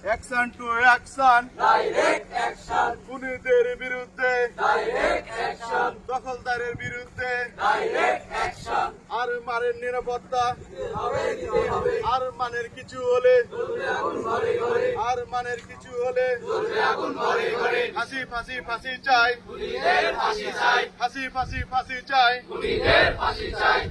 Action to action, direct action, খুনিদের বিরুদ্ধে, direct action, দখলদারের বিরুদ্ধে, ডাইরেক্ট অ্যাকশন, আর মানের নিরাপত্তা, দিতে হবে, আর মানের কিছু হলে, জ্বলবে আগুন ঘরে ঘরে, আর মানের কিছু হলে জ্বলবে আগুন ঘরে ঘরে, ফাঁসি ফাঁসি ফাঁসি চাই, খুনিদের ফাঁসি চাই, ফাঁসি ফাঁসি ফাঁসি চাই। খুনিদের ফাঁসি চাই,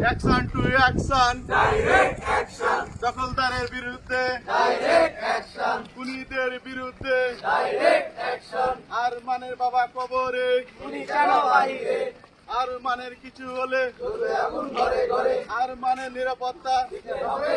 action to action, direct action, দখলদারের বিরুদ্ধে, ডাইরেক্ট অ্যাকশন, খুনিদের বিরুদ্ধে, ডাইরেক্ট অ্যাকশন, আর মানের বাবা কবরে, খুনি কেন বাহিরে, আর মানের কিছু হলে, জ্বলবে আগুন ঘরে ঘরে, আর মানের নিরাপত্তা, দিতে হবে,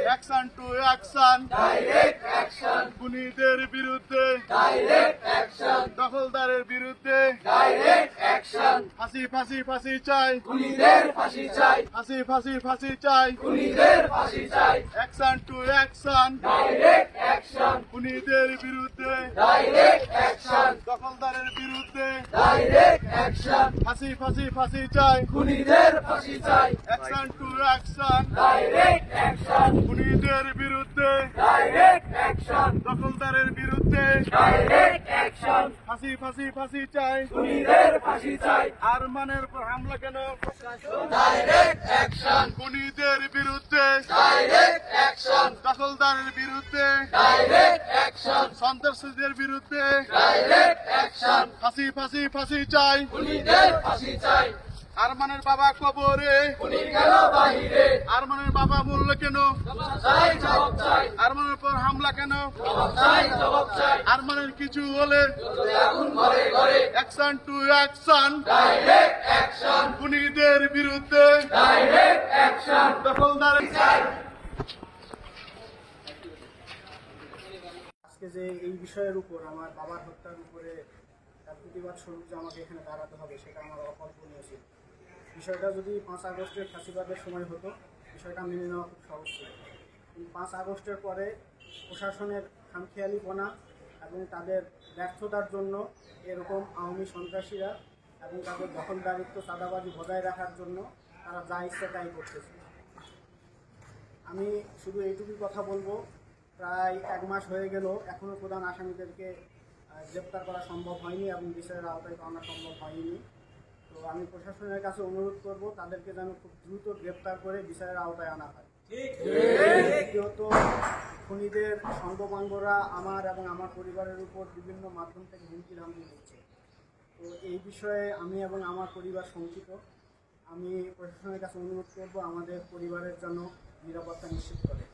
action to action, direct action, খুনিদের বিরুদ্ধে, ডাইরেক্ট অ্যাকশন, দখলদারের বিরুদ্ধে, ডাইরেক্ট অ্যাকশন, ফাঁসি ফাঁসি ফাঁসি চাই, খুনিদের ফাঁসি চাই, ফাঁসি ফাঁসি ফাঁসি চাই। খুনিদের ফাঁসি চাই, action to action, direct action, খুনিদের বিরুদ্ধে, ডাইরেক্ট অ্যাকশন, দখলদারের বিরুদ্ধে, ডাইরেক্ট অ্যাকশন, ফাঁসি ফাঁসি ফাঁসি চাই। খুনিদের ফাঁসি চাই, action to action, direct action, খুনিদের বিরুদ্ধে, ডাইরেক্ট অ্যাকশন, দখলদারের বিরুদ্ধে, ডাইরেক্ট অ্যাকশন, ফাঁসি ফাঁসি ফাঁসি চাই। খুনিদের ফাঁসি চাই, আর মানের উপর হামলা কেন? ডাইরেক্ট অ্যাকশন, খুনিদের বিরুদ্ধে, ডাইরেক্ট অ্যাকশন, দখলদারের বিরুদ্ধে, ডাইরেক্ট অ্যাকশন, সন্ত্রাসীদের বিরুদ্ধে, ডাইরেক্ট অ্যাকশন, ফাঁসি ফাঁসি ফাঁসি চাই। খুনিদের ফাঁসি চাই, আরমানের বাবা কবরে, খুনি কেন বাহিরে, আরমানের বাবা মূল্য কেন? চাই জবাব চাই, আরমানের উপর হামলা কেন? চাই জবাব চাই, আরমানের কিছু হলে জ্বলবে আগুন ঘরে ঘরে, action to action, direct action, খুনিদের বিরুদ্ধে, ডাইরেক্ট অ্যাকশন, দখলদারের চাই। আজকে যে এই বিষয়ের উপর আমার বাবার হত্যার উপরে তার প্রতিবাদ স্বরূপ যে আমাকে এখানে দাঁড়াতে হবে সেটা আমার অকল্পনীয় ছিল। বিষয়টা যদি 5 আগস্টের ফাঁসিবাদের সময় হতো বিষয়টা মেনে নেওয়া খুব সহজ ছিল, কিন্তু 5 আগস্টের পরে প্রশাসনের খামখেয়ালিপনা এবং তাদের ব্যর্থতার জন্য এরকম আওয়ামী সন্ত্রাসীরা এবং তাদের দখলদারিত্ব চাঁদাবাজি বজায় রাখার জন্য তারা যা ইচ্ছে তাই করতেছে। আমি শুধু এইটুকুই কথা বলবো, প্রায় 1 মাস হয়ে গেল এখনও প্রধান আসামিদেরকে গ্রেপ্তার করা সম্ভব হয়নি এবং বিচারের আওতায় আনা সম্ভব হয়নি। তো আমি প্রশাসনের কাছে অনুরোধ করব তাদেরকে যেন খুব দ্রুত গ্রেপ্তার করে বিচারের আওতায় আনা হয়। দ্বিতীয়ত, খুনিদের সঙ্গপাঙ্গরা আমার এবং আমার পরিবারের উপর বিভিন্ন মাধ্যম থেকে হুমকি ধামকি দিচ্ছে। তো এই বিষয়ে আমি এবং আমার পরিবার শঙ্কিত। আমি প্রশাসনের কাছে অনুরোধ করব আমাদের পরিবারের জন্য নিরাপত্তা নিশ্চিত করে।